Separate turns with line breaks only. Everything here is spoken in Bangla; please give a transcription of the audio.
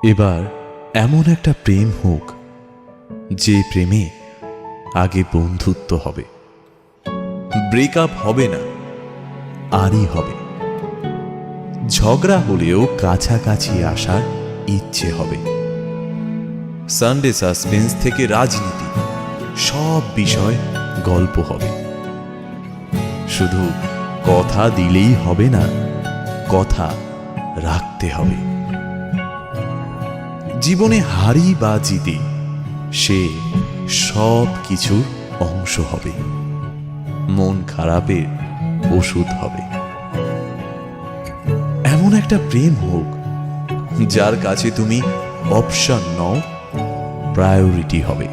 এবার এমন একটা প্রেম হোক যে প্রেমে আগে বন্ধুত্ব হবে, ব্রেকআপ হবে না, আরই হবে। ঝগড়া হলেও কাছাকাছি আসার ইচ্ছে হবে। সানডে সাসপেন্স থেকে রাজনীতি, সব বিষয় গল্প হবে। শুধু কথা দিলেই হবে না, কথা রাখতে হবে। জীবনে হারি বা জিতে সে সব কিছুর অংশ হবে, মন খারাপের ওষুধ হবে। এমন একটা প্রেম হোক যার কাছে তুমি অপশন নও, প্রায়োরিটি হবে।